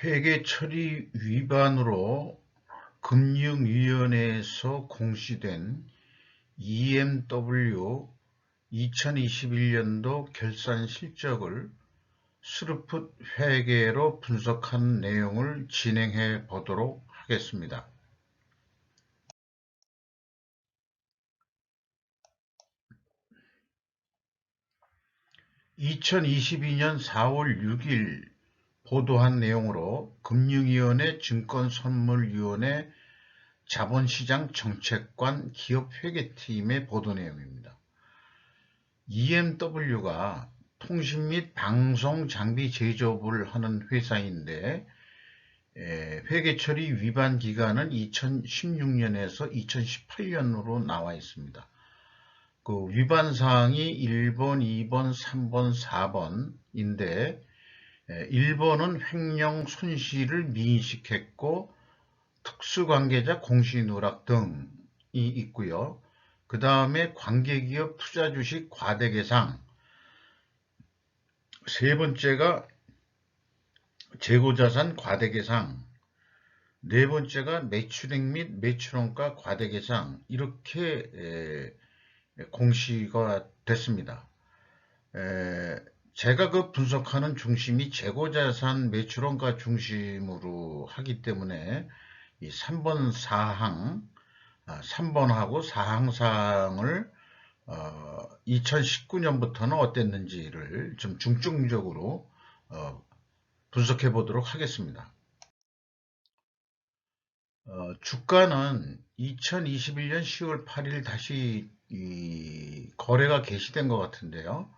회계 처리 위반으로 금융위원회에서 공시된 EMW 2021년도 결산 실적을 스루풋 회계로 분석한 내용을 진행해 보도록 하겠습니다. (2022년 4월 6일) 보도한 내용으로 금융위원회 증권선물위원회 자본시장 정책관 기업회계팀의 보도 내용입니다. EMW가 통신 및 방송 장비 제조업을 하는 회사인데 회계처리 위반 기간은 2016년에서 2018년으로 나와 있습니다. 그 위반 사항이 1번, 2번, 3번, 4번인데 1번은 횡령 손실을 미인식했고 특수관계자 공시누락 등이 있고요. 그 다음에 관계기업 투자주식 과대계상, 세 번째가 재고자산 과대계상, 네 번째가 매출액 및 매출원가 과대계상, 이렇게 공시가 됐습니다. 제가 그 분석하는 중심이 재고자산 매출원가 중심으로 하기 때문에 이 3번 사항, 3번하고 사항사항을 2019년부터는 어땠는지를 좀 중점적으로 분석해 보도록 하겠습니다. 주가는 2021년 10월 8일 다시 거래가 개시된 것 같은데요.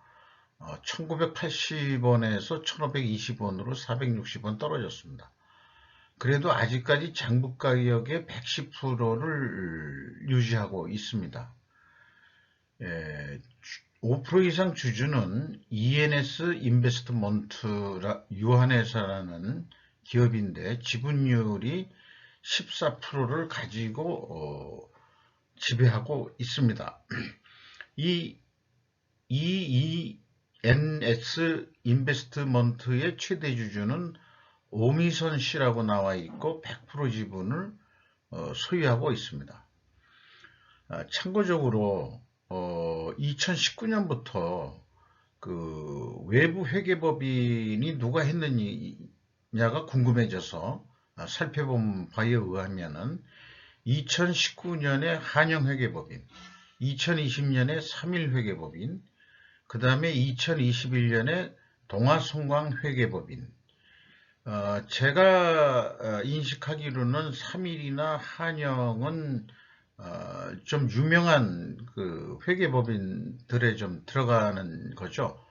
1980원에서 1520원으로 460원 떨어졌습니다. 그래도 아직까지 장부 가격의 110%를 유지하고 있습니다. 5% 이상 주주는 ENS 인베스트먼트 유한회사라는 기업인데 지분율이 14%를 가지고 지배하고 있습니다. 이 ENS 인베스트먼트의 최대 주주는 오미선 씨라고 나와 있고 100% 지분을 소유하고 있습니다. 참고적으로 2019년부터 그 외부 회계법인이 누가 했느냐가 궁금해져서 살펴본 바에 의하면은 2019년에 한영회계법인, 2020년에 삼일회계법인, 그 다음에 2021년에 동아송광회계법인, 제가 인식하기로는 삼일이나 한영은 좀 유명한 그 회계법인들에 좀 들어가는 거죠.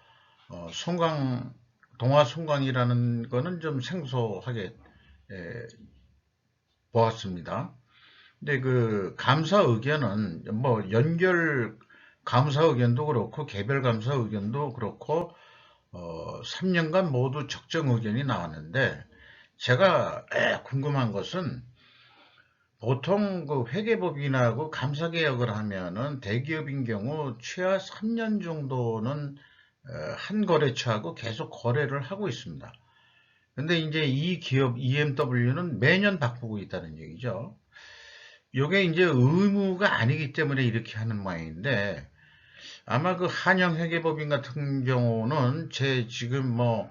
동아송광이라는 거는 좀 생소하게 보았습니다. 근데 그 감사 의견은 뭐 연결 감사 의견도 그렇고 개별 감사 의견도 그렇고 3년간 모두 적정 의견이 나왔는데 제가 궁금한 것은 보통 그 회계법인하고 감사개혁을 하면은 대기업인 경우 최하 3년 정도는 한 거래처하고 계속 거래를 하고 있습니다. 근데 이제 이 기업 EMW는 매년 바꾸고 있다는 얘기죠. 이게 이제 의무가 아니기 때문에 이렇게 하는 모양인데 아마 그 한영회계법인 같은 경우는 제 지금 뭐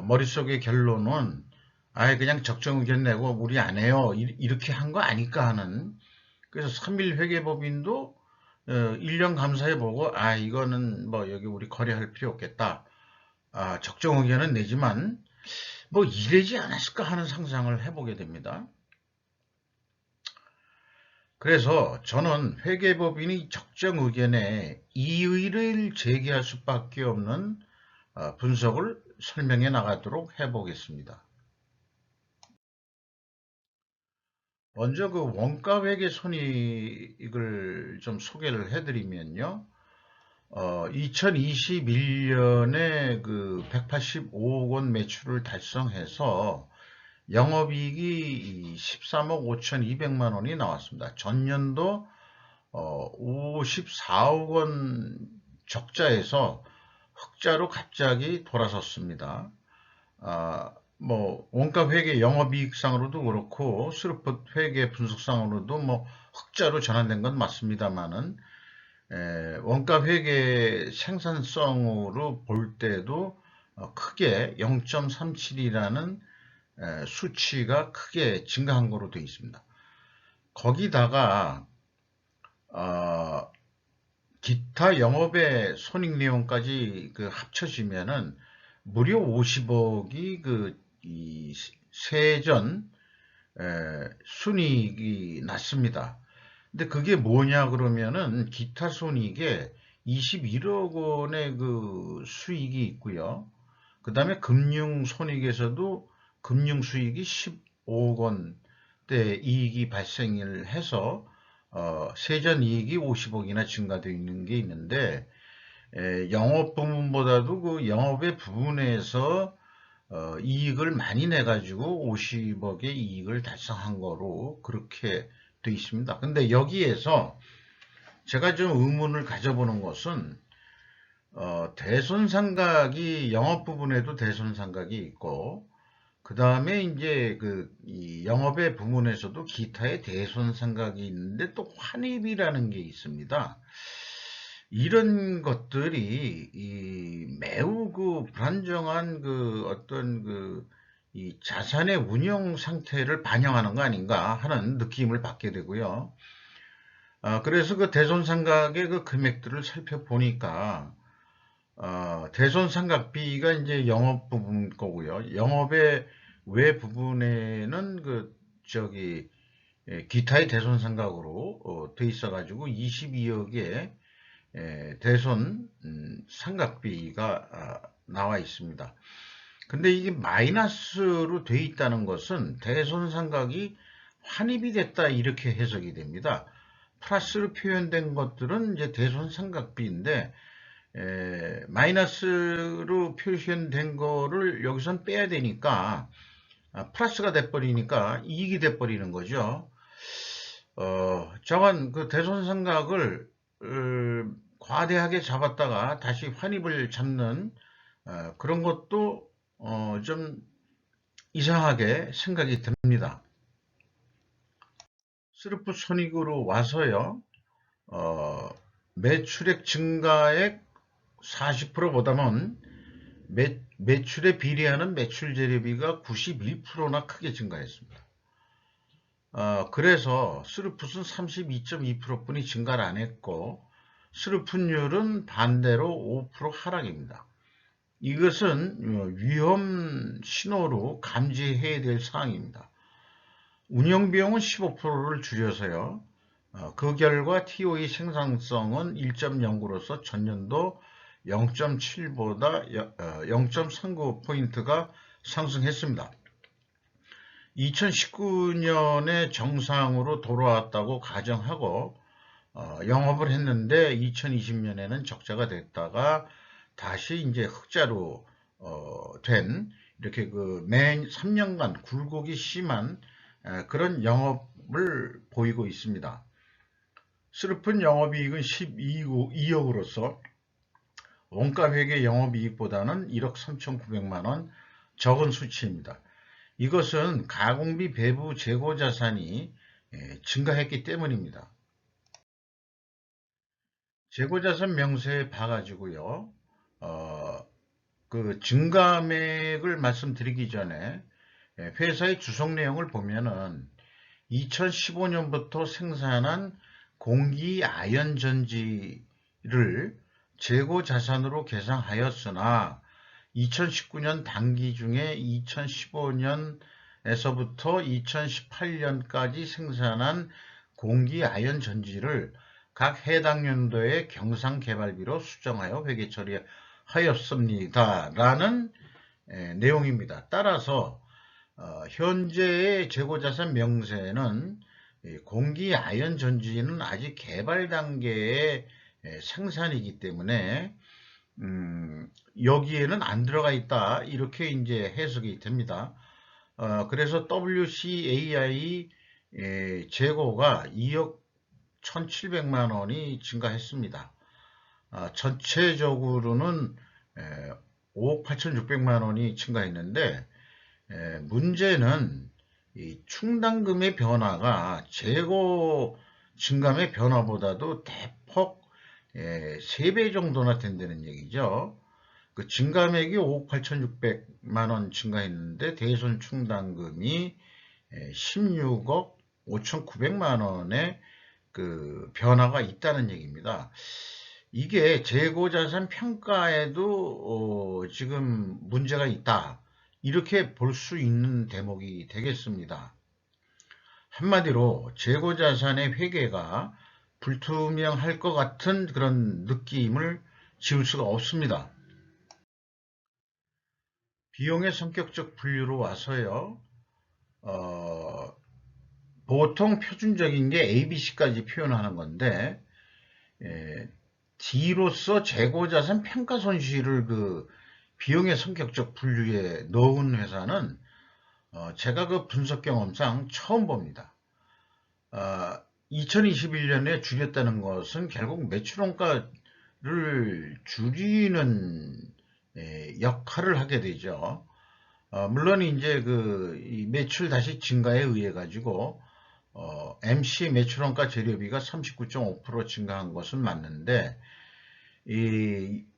머릿속의 결론은 아예 그냥 적정 의견 내고 우리 안 해요 이렇게 한 거 아닐까 하는. 그래서 3일 회계법인도 1년 감사해보고 이거는 뭐 여기 우리 거래할 필요 없겠다, 적정 의견은 내지만 뭐 이래지 않았을까 하는 상상을 해보게 됩니다. 그래서 저는 회계법인이 적정 의견에 이의를 제기할 수밖에 없는 분석을 설명해 나가도록 해보겠습니다. 먼저 그 원가회계 손익을 좀 소개를 해드리면요. 2021년에 그 185억 원 매출을 달성해서 영업이익이 13억 5,200만 원이 나왔습니다. 전년도 54억 원 적자에서 흑자로 갑자기 돌아섰습니다. 뭐 원가 회계 영업이익상으로도 그렇고 스루풋 회계 분석상으로도 뭐 흑자로 전환된 건 맞습니다만은 원가 회계 생산성으로 볼 때도 크게 0.37이라는 수치가 크게 증가한 거로 되어 있습니다. 거기다가 어, 기타 영업의 손익 내용까지 그 합쳐지면은 무려 50억이 이 세전 순이익이 났습니다. 근데 그게 뭐냐 그러면은 기타 손익에 21억 원의 그 수익이 있고요. 그 다음에 금융 손익에서도 금융 수익이 15억 원대 이익이 발생을 해서 세전 이익이 50억이나 증가되어 있는 게 있는데 영업 부문보다도 그 영업의 부분에서 이익을 많이 내가지고 50억의 이익을 달성한 거로 그렇게 돼 있습니다. 근데 여기에서 제가 좀 의문을 가져보는 것은 대손상각이 영업 부분에도 대손상각이 있고 그 다음에 이제 이 영업의 부분에서도 기타의 대손상각이 있는데 또 환입이라는 게 있습니다. 이런 것들이 매우 그 불안정한 그 어떤 이 자산의 운영 상태를 반영하는 거 아닌가 하는 느낌을 받게 되고요. 그래서 그 대손상각의 그 금액들을 살펴보니까 대손상각비가 이제 영업 부분 거고요. 영업의 외 부분에는 기타의 대손상각으로 돼 있어가지고 22억의 대손 상각비가 나와 있습니다. 근데 이게 마이너스로 돼 있다는 것은 대손 상각이 환입이 됐다 이렇게 해석이 됩니다. 플러스로 표현된 것들은 이제 대손 상각비인데 마이너스로 표현된 거를 여기선 빼야 되니까 플러스가 돼버리니까 이익이 돼버리는 거죠. 저건 그 대손 상각을 과대하게 잡았다가 다시 환입을 잡는 그런 것도 좀 이상하게 생각이 듭니다. 스루프 손익으로 와서요. 매출액 증가액 40%보다는 매출에 비례하는 매출 재료비가 91%나 크게 증가했습니다. 그래서 스루풋은 32.2%뿐이 증가를 안 했고 스루풋률은 반대로 5% 하락입니다. 이것은 위험 신호로 감지해야 될 사항입니다. 운영비용은 15%를 줄여서요. 그 결과 TOE 생산성은 1.09로서 전년도 0.7보다 0.39포인트가 상승했습니다. 2019년에 정상으로 돌아왔다고 가정하고 영업을 했는데 2020년에는 적자가 됐다가 다시 이제 흑자로 된 이렇게 매 3년간 굴곡이 심한 그런 영업을 보이고 있습니다. 슬픈 영업이익은 12억으로서 원가회계 영업이익보다는 1억 3,900만원 적은 수치입니다. 이것은 가공비 배부 재고자산이 증가했기 때문입니다. 재고자산 명세에 봐가지고요. 그 증가액을 말씀드리기 전에 회사의 주석 내용을 보면은 2015년부터 생산한 공기 아연 전지를 재고 자산으로 계상하였으나 2019년 당기 중에 2015년에서부터 2018년까지 생산한 공기 아연 전지를 각 해당 연도의 경상개발비로 수정하여 회계 처리하였습니다. 라는 내용입니다. 따라서 현재의 재고자산 명세는 공기 아연 전지는 아직 개발 단계의 생산이기 때문에 여기에는 안 들어가 있다 이렇게 이제 해석이 됩니다. 그래서 WCAI 재고가 2억 1,700만 원이 증가했습니다. 전체적으로는 5억 8,600만 원이 증가했는데 문제는 이 충당금의 변화가 재고 증감의 변화보다도 대폭 3배 정도나 된다는 얘기죠. 그 증감액이 5억 8,600만 원 증가했는데 대손 충당금이 16억 5,900만 원의 그 변화가 있다는 얘기입니다. 이게 재고자산 평가에도 지금 문제가 있다. 이렇게 볼 수 있는 대목이 되겠습니다. 한마디로 재고자산의 회계가 불투명할 것 같은 그런 느낌을 지울 수가 없습니다. 비용의 성격적 분류로 와서요. 보통 표준적인 게 ABC까지 표현하는 건데 D로서 재고자산 평가손실을 그 비용의 성격적 분류에 넣은 회사는 제가 그 분석 경험상 처음 봅니다. 2021년에 줄였다는 것은 결국 매출원가를 줄이는 역할을 하게 되죠. 물론 이제 이 매출 다시 증가에 의해 가지고 MC 매출원가 재료비가 39.5% 증가한 것은 맞는데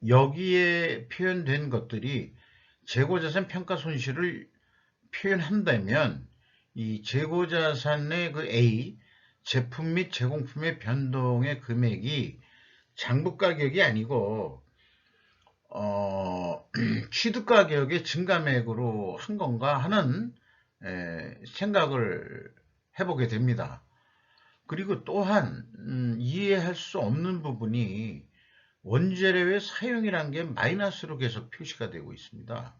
여기에 표현된 것들이 재고자산 평가 손실을 표현한다면 이 재고자산의 그 A 제품 및 제공품의 변동의 금액이 장부가격이 아니고 취득가격의 증감액으로 한 건가 하는 생각을 해보게 됩니다. 그리고 또한 이해할 수 없는 부분이 원재료의 사용이란 게 마이너스로 계속 표시가 되고 있습니다.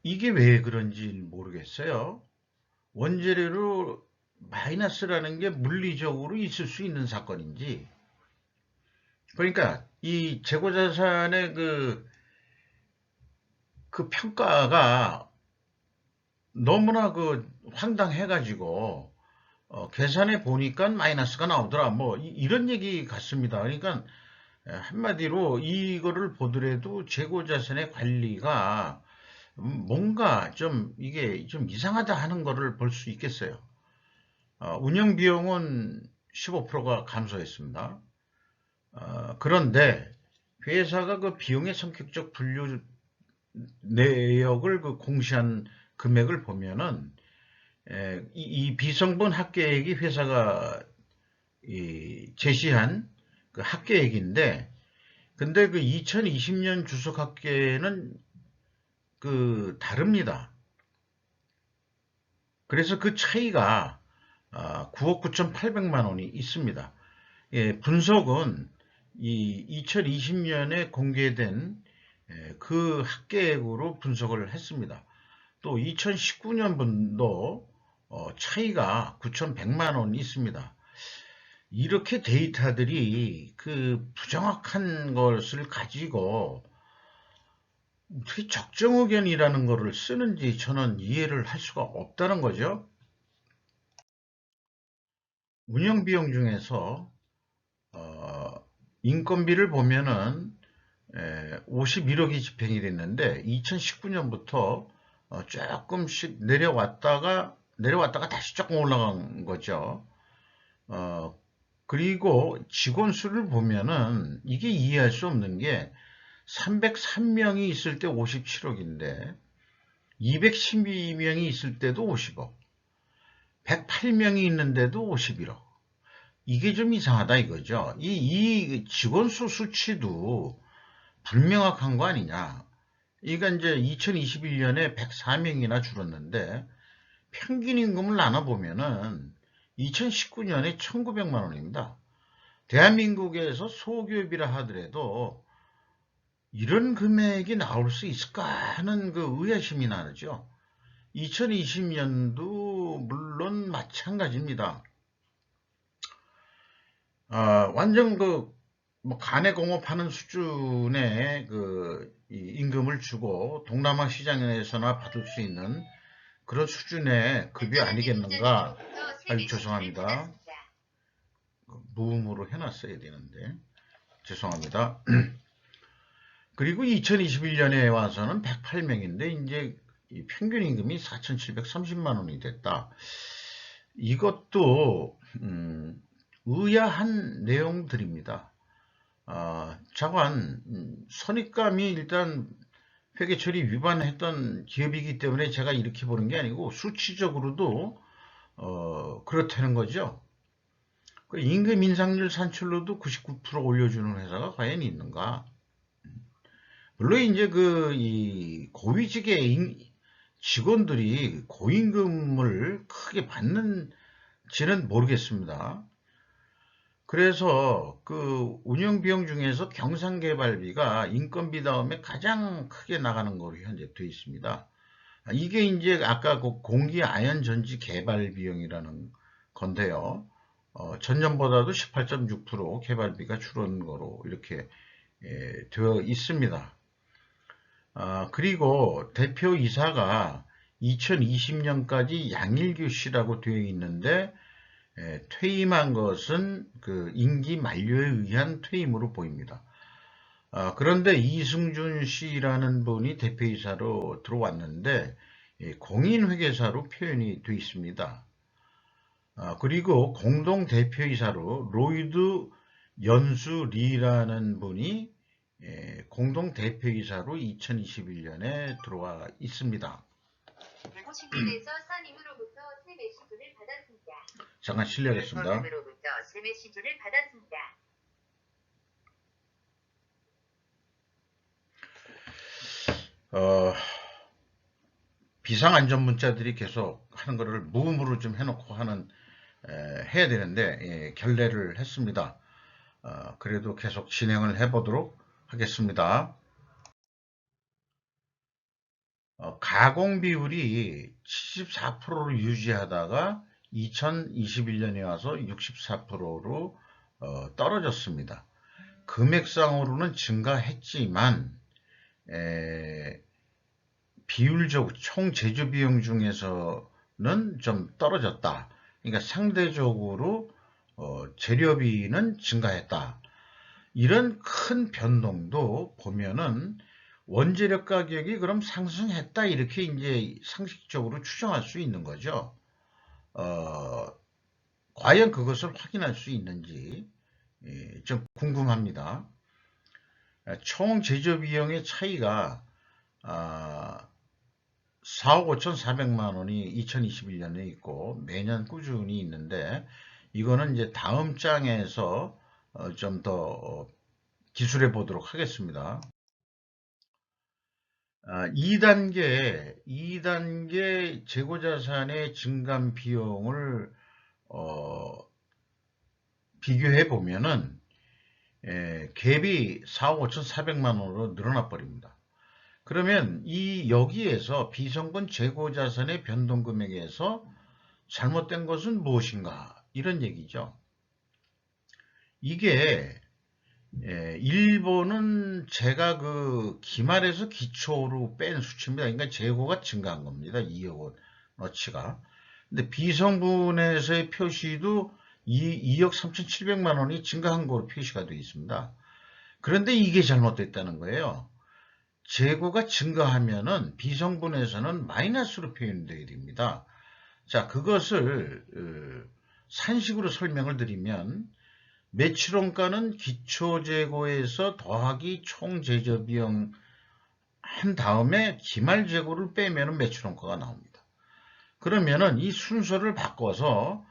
이게 왜 그런지 모르겠어요. 원재료로 마이너스라는 게 물리적으로 있을 수 있는 사건인지, 그러니까 이 재고자산의 그 평가가 너무나 황당해가지고 계산해 보니까 마이너스가 나오더라. 뭐 이런 얘기 같습니다. 그러니까 한마디로 이거를 보더라도 재고자산의 관리가 뭔가 좀 이게 좀 이상하다 하는 거를 볼 수 있겠어요. 운영 비용은 15%가 감소했습니다. 그런데 회사가 그 비용의 성격적 분류 내역을 공시한 금액을 보면은 이 비성분 합계액이 회사가 제시한 그 합계액인데, 근데 그 2020년 주석 합계는 다릅니다. 그래서 그 차이가 9억 9,800만 원이 있습니다. 분석은 이 2020년에 공개된 그 합계액으로 분석을 했습니다. 또 2019년분도 차이가 9,100만 원이 있습니다. 이렇게 데이터들이 그 부정확한 것을 가지고 어떻게 적정 의견이라는 것을 쓰는지 저는 이해를 할 수가 없다는 거죠. 운영 비용 중에서 인건비를 보면은 51억이 집행이 됐는데 2019년부터 조금씩 내려왔다가 다시 조금 올라간 거죠. 그리고 직원 수를 보면은 이게 이해할 수 없는 게 303명이 있을 때 57억인데 212명이 있을 때도 50억, 108명이 있는데도 51억. 이게 좀 이상하다 이거죠. 이 직원 수 수치도 불명확한 거 아니냐. 이가 이제 2021년에 104명이나 줄었는데 평균 임금을 나눠보면은 2019년에 1,900만 원입니다. 대한민국에서 소기업이라 하더라도 이런 금액이 나올 수 있을까 하는 그 의아심이 나죠. 2020년도 물론 마찬가지입니다. 완전 뭐 간에 공업하는 수준의 이 임금을 주고 동남아 시장에서나 받을 수 있는 그런 수준의 급이 아니겠는가. 아유, 죄송합니다. 무음으로 해놨어야 되는데 죄송합니다. 그리고 2021년에 와서는 108명인데 이제 평균 임금이 4,730만 원이 됐다. 이것도 의아한 내용들입니다. 자관 선입감이 일단 회계처리 위반했던 기업이기 때문에 제가 이렇게 보는 게 아니고 수치적으로도 그렇다는 거죠. 그 임금 인상률 산출로도 99% 올려주는 회사가 과연 있는가? 물론 이제 이 고위직의 직원들이 고임금을 크게 받는지는 모르겠습니다. 그래서 그 운영 비용 중에서 경상개발비가 인건비 다음에 가장 크게 나가는 거로 현재 되어 있습니다. 이게 이제 아까 그 공기 아연 전지 개발 비용이라는 건데요. 전년보다도 18.6% 개발비가 줄은 거로 이렇게 되어 있습니다. 그리고 대표이사가 2020년까지 양일규 씨라고 되어 있는데 퇴임한 것은 그 임기 만료에 의한 퇴임으로 보입니다. 그런데 이승준 씨라는 분이 대표이사로 들어왔는데 공인회계사로 표현이 되어 있습니다. 그리고 공동대표이사로 로이드 연수 리라는 분이 공동대표이사로 2021년에 들어와 있습니다. 신분에서 선임으로부터 새 메시지를 받았습니다. 잠깐 실례하겠습니다. 선임으로부터 새 메시지를 받았습니다. 비상안전문자들이 계속 하는 거를 무음으로 좀 해놓고 해야 되는데 결례를 했습니다. 그래도 계속 진행을 해보도록 하겠습니다. 가공 비율이 74%로 유지하다가 2021년에 와서 64%로 떨어졌습니다. 금액상으로는 증가했지만 비율적 총 제조 비용 중에서는 좀 떨어졌다. 그러니까 상대적으로 재료비는 증가했다. 이런 큰 변동도 보면은 원재료 가격이 그럼 상승했다 이렇게 이제 상식적으로 추정할 수 있는 거죠. 과연 그것을 확인할 수 있는지 좀 궁금합니다. 총 제조 비용의 차이가 4억 5,400만 원이 2021년에 있고 매년 꾸준히 있는데 이거는 이제 다음 장에서 좀 더 기술해 보도록 하겠습니다. 2단계 재고자산의 증감 비용을 비교해 보면은 갭이 4억 5,400만 원으로 늘어나 버립니다. 그러면 여기에서 비성분 재고자산의 변동금액에서 잘못된 것은 무엇인가? 이런 얘기죠. 이게 일본은 제가 그 기말에서 기초로 뺀 수치입니다. 그러니까 재고가 증가한 겁니다. 2억 원어치가. 근데 비성분에서의 표시도 2억 3,700만 원이 증가한 거로 표시가 되어 있습니다. 그런데 이게 잘못됐다는 거예요. 재고가 증가하면은 비성분에서는 마이너스로 표현되어야 됩니다. 자, 그것을 산식으로 설명을 드리면 매출원가는 기초재고에서 더하기 총제조비용 한 다음에 기말재고를 빼면 매출원가가 나옵니다. 그러면은 이 순서를 바꿔서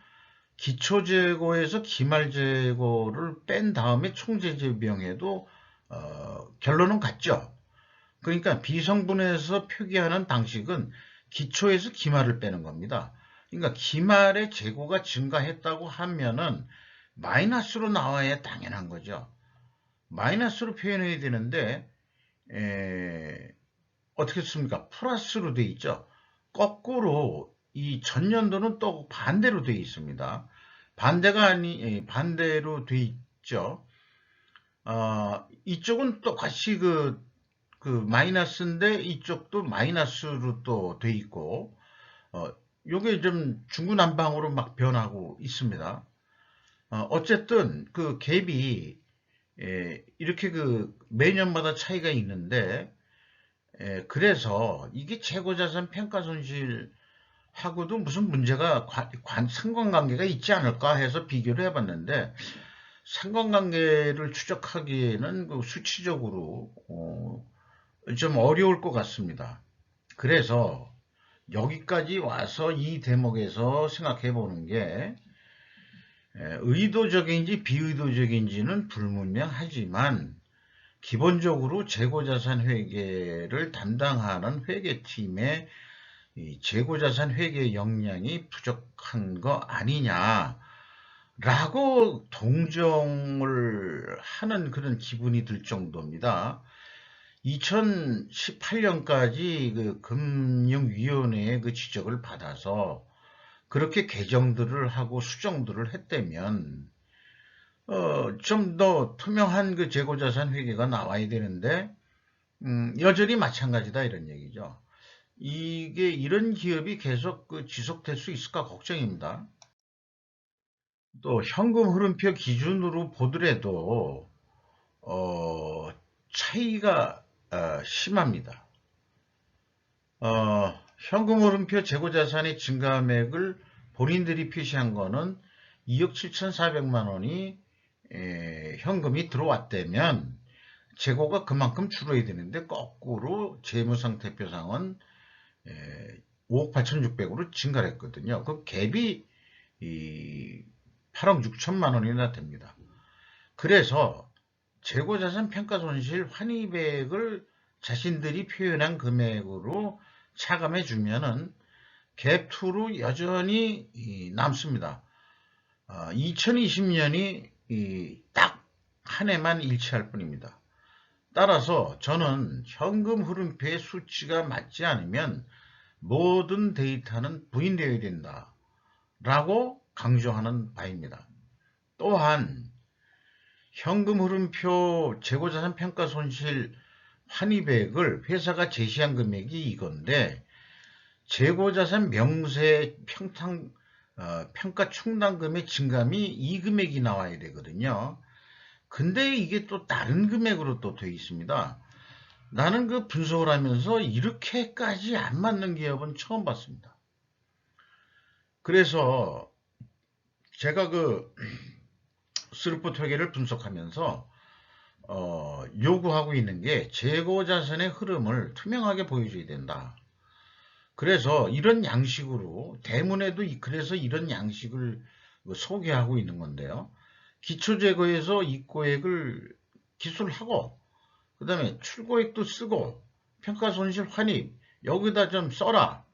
기초재고에서 기말재고를 뺀 다음에 총제조비용에도 결론은 같죠. 그러니까 비성분에서 표기하는 방식은 기초에서 기말을 빼는 겁니다. 그러니까 기말의 재고가 증가했다고 하면은 마이너스로 나와야 당연한 거죠. 마이너스로 표현해야 되는데 어떻게 씁니까? 플러스로 돼 있죠. 거꾸로 이 전년도는 또 반대로 돼 있습니다. 반대로 돼 있죠. 이쪽은 또 같이 그 마이너스인데 이쪽도 마이너스로 또 돼 있고 요게 좀 중구난방으로 막 변하고 있습니다. 어쨌든 그 갭이 이렇게 그 매년마다 차이가 있는데, 그래서 이게 재고자산 평가 손실하고도 무슨 문제가 상관관계가 있지 않을까 해서 비교를 해봤는데, 상관관계를 추적하기에는 그 수치적으로 좀 어려울 것 같습니다. 그래서 여기까지 와서 이 대목에서 생각해 보는 게 의도적인지 비의도적인지는 불분명하지만 기본적으로 재고자산 회계를 담당하는 회계팀의 이 재고자산 회계 역량이 부족한 거 아니냐라고 동정을 하는 그런 기분이 들 정도입니다. 2018년까지 그 금융위원회의 그 지적을 받아서 그렇게 개정들을 하고 수정들을 했다면 좀 더 투명한 그 재고자산 회계가 나와야 되는데 여전히 마찬가지다 이런 얘기죠. 이게 이런 기업이 계속 그 지속될 수 있을까 걱정입니다. 또 현금 흐름표 기준으로 보더라도 차이가 심합니다. 현금 흐름표 재고자산의 증가액을 본인들이 표시한 거는 2억 7,400만 원이 현금이 들어왔다면 재고가 그만큼 줄어야 되는데 거꾸로 재무상태표상은 5억 8,600으로 증가를 했거든요. 그 갭이 8억 6천만 원이나 됩니다. 그래서 재고자산 평가손실 환입액을 자신들이 표현한 금액으로 차감해 주면은 갭2로 여전히 남습니다. 2020년이 딱 한 해만 일치할 뿐입니다. 따라서 저는 현금 흐름표의 수치가 맞지 않으면 모든 데이터는 부인되어야 된다 라고 강조하는 바입니다. 또한 현금 흐름표 재고자산 평가 손실 환입액을 회사가 제시한 금액이 이건데 재고자산 명세 평가 충당금의 증감이 이 금액이 나와야 되거든요. 근데 이게 또 다른 금액으로 또 돼 있습니다. 나는 그 분석을 하면서 이렇게까지 안 맞는 기업은 처음 봤습니다. 그래서 제가 그 스루포트 회계를 분석하면서 요구하고 있는 게 재고자산의 흐름을 투명하게 보여줘야 된다. 그래서 이런 양식으로 대문에도 그래서 이런 양식을 소개하고 있는 건데요. 기초재고에서 입고액을 기술하고 그 다음에 출고액도 쓰고 평가손실 환입 여기다 좀 써라.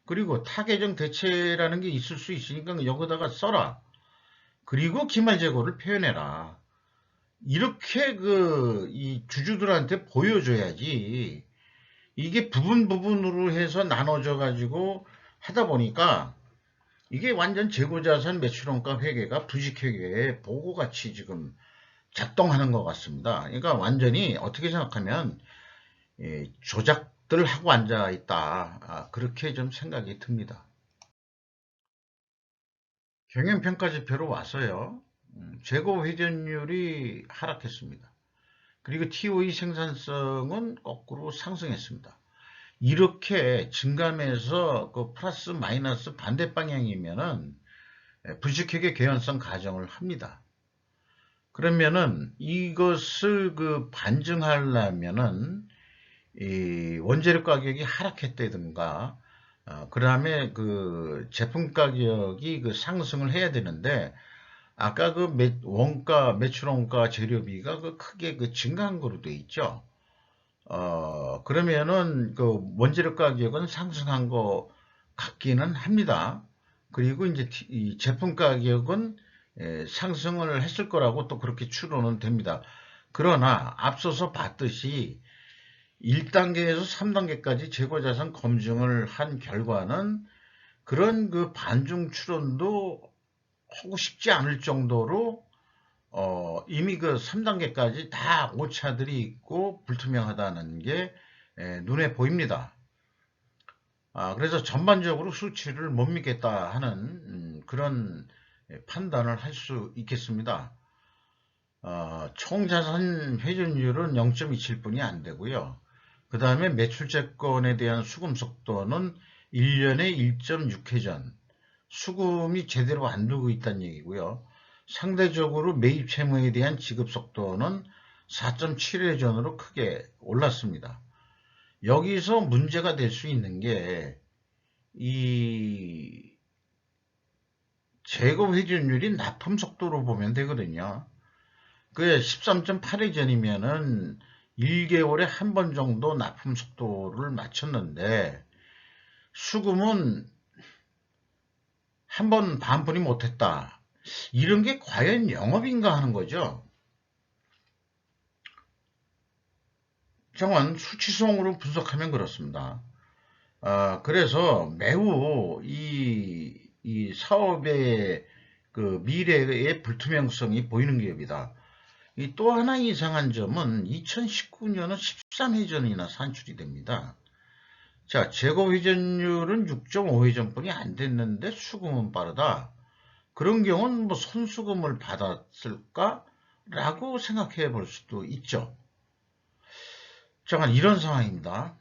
그리고 타계정 대체라는 게 있을 수 있으니까 여기다가 써라. 그리고 기말재고를 표현해라. 이렇게 이 주주들한테 보여줘야지 이게 부분으로 해서 나눠져 가지고 하다 보니까 이게 완전 재고자산 매출원가 회계가 부식회계의 보고같이 지금 작동하는 것 같습니다. 그러니까 완전히 어떻게 생각하면 조작들 하고 앉아 있다. 그렇게 좀 생각이 듭니다. 경영평가지표로 와서요. 재고 회전율이 하락했습니다. 그리고 TOE 생산성은 거꾸로 상승했습니다. 이렇게 증감해서 그 플러스 마이너스 반대 방향이면은 부식회계 개연성 가정을 합니다. 그러면은 이것을 그 반증하려면은 이 원재료 가격이 하락했다든가 그 다음에 그 제품 가격이 그 상승을 해야 되는데 아까 그 매출 원가 재료비가 그 크게 그 증가한 거로 돼 있죠. 그러면은 그 원재료 가격은 상승한 거 같기는 합니다. 그리고 이제 이 제품 가격은 상승을 했을 거라고 또 그렇게 추론은 됩니다. 그러나 앞서서 봤듯이 1단계에서 3단계까지 재고자산 검증을 한 결과는 그런 그 반중 추론도 하고 싶지 않을 정도로 이미 그 3단계까지 다 오차들이 있고 불투명하다는 게 눈에 보입니다. 그래서 전반적으로 수치를 못 믿겠다 하는 그런 판단을 할 수 있겠습니다. 총자산 회전율은 0.27분이 안 되고요. 그 다음에 매출채권에 대한 수금 속도는 1년에 1.6회전, 수금이 제대로 안 들고 있다는 얘기고요. 상대적으로 매입 채무에 대한 지급 속도는 4.7회전으로 크게 올랐습니다. 여기서 문제가 될 수 있는 게 이 재고 회전율이 납품 속도로 보면 되거든요. 그게 13.8회전이면은 1개월에 한 번 정도 납품 속도를 맞췄는데 수금은 한 번 반뿐이 못했다. 이런 게 과연 영업인가 하는 거죠. 정말 수치성으로 분석하면 그렇습니다. 그래서 매우 이 사업의 그 미래의 불투명성이 보이는 기업이다. 이 또 하나 이상한 점은 2019년은 13회전이나 산출이 됩니다. 자, 재고 회전율은 6.5회전뿐이 안 됐는데 수금은 빠르다. 그런 경우는 뭐 손수금을 받았을까? 라고 생각해 볼 수도 있죠. 잠깐 이런 상황입니다.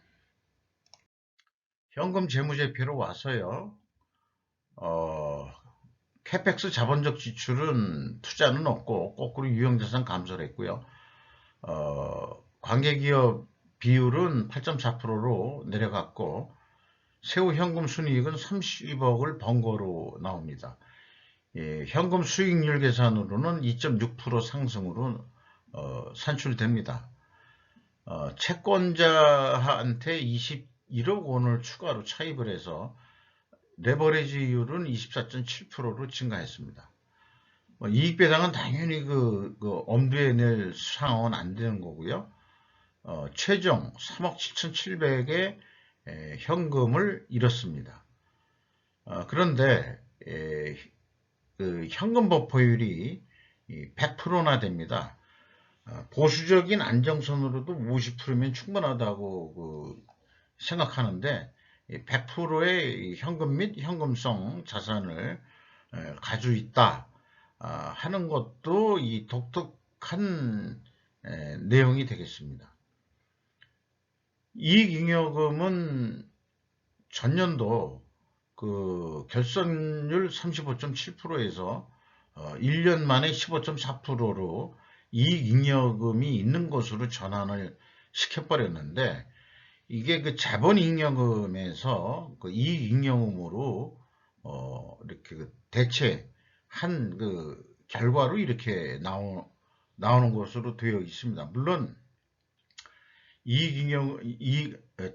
현금 재무제표로 와서요. 캐펙스 자본적 지출은 투자는 없고 거꾸로 유형자산 감소를 했고요. 관계기업 비율은 8.4%로 내려갔고 세후 현금 순이익은 30억을 번거로 나옵니다. 예, 현금 수익률 계산으로는 2.6% 상승으로 산출됩니다. 채권자한테 21억 원을 추가로 차입을 해서 레버리지율은 24.7%로 증가했습니다. 이익 배당은 당연히 그 엄두에 낼 상황은 안 되는 거고요. 최종 3억 7,700의 현금을 잃었습니다. 그런데 그 현금 버퍼율이 100%나 됩니다. 보수적인 안정선으로도 50%면 충분하다고 생각하는데 100%의 현금 및 현금성 자산을 가지고 있다 하는 것도 이 독특한 내용이 되겠습니다. 이익잉여금은 전년도 그 결손율 35.7%에서 1년 만에 15.4%로 이익잉여금이 있는 것으로 전환을 시켜버렸는데 이게 그 자본잉여금에서 그 이익잉여금으로 이렇게 그 대체한 그 결과로 이렇게 나오는 것으로 되어 있습니다. 물론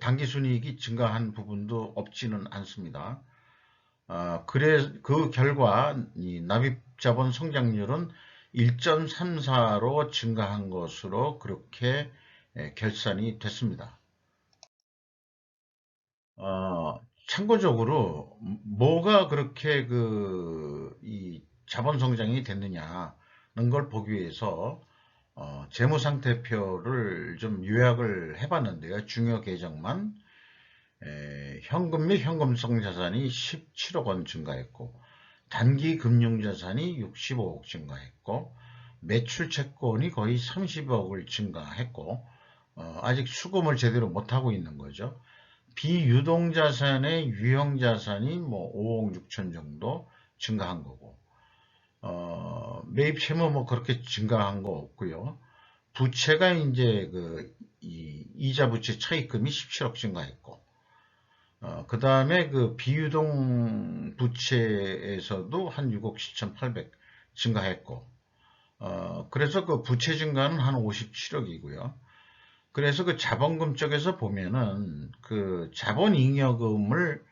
당기순이익이 증가한 부분도 없지는 않습니다. 그 결과 이 납입자본 성장률은 1.34로 증가한 것으로 그렇게 결산이 됐습니다. 참고적으로 뭐가 그렇게 이 자본 성장이 됐느냐는 걸 보기 위해서 재무상태표를 좀 요약을 해봤는데요. 중요 계정만 현금 및 현금성 자산이 17억 원 증가했고 단기 금융자산이 65억 증가했고 매출 채권이 거의 30억을 증가했고 아직 수금을 제대로 못하고 있는 거죠. 비유동자산의 유형자산이 뭐 5억 6천 정도 증가한 거고 매입 채무 뭐 그렇게 증가한 거 없고요. 부채가 이제 이 이자 부채 차입금이 17억 증가했고 그 다음에 그 비유동 부채에서도 한 6억 7,800 증가했고 그래서 그 부채 증가는 한 57억이고요. 그래서 그 자본금 쪽에서 보면은 그 자본잉여금을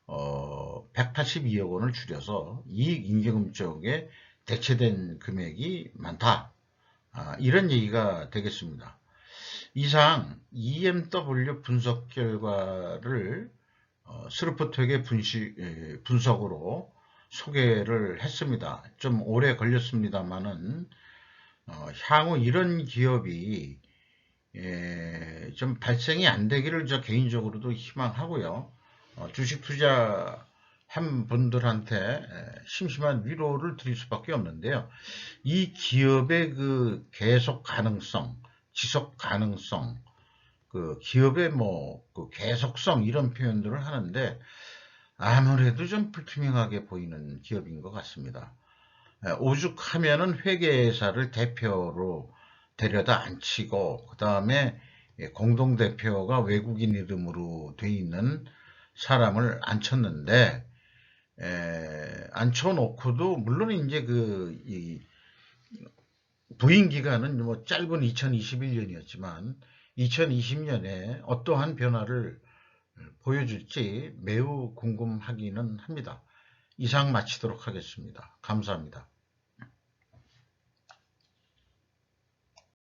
182억 원을 줄여서 이익잉여금 쪽에 대체된 금액이 많다. 이런 얘기가 되겠습니다. 이상 EMW 분석 결과를 스루프톡의 분석으로 소개를 했습니다. 좀 오래 걸렸습니다만은 향후 이런 기업이 좀 발생이 안 되기를 저 개인적으로도 희망하고요. 주식 투자 한 분들한테 심심한 위로를 드릴 수밖에 없는데요. 이 기업의 그 계속 가능성, 지속 가능성, 그 기업의 그 계속성 이런 표현들을 하는데 아무래도 좀 불투명하게 보이는 기업인 것 같습니다. 오죽하면은 회계사를 대표로 데려다 앉히고 그 다음에 공동대표가 외국인 이름으로 돼 있는 사람을 앉혔는데 앉혀놓고도 물론 이제 이 부임 기간은 뭐 짧은 2021년이었지만 2020년에 어떠한 변화를 보여줄지 매우 궁금하기는 합니다. 이상 마치도록 하겠습니다. 감사합니다.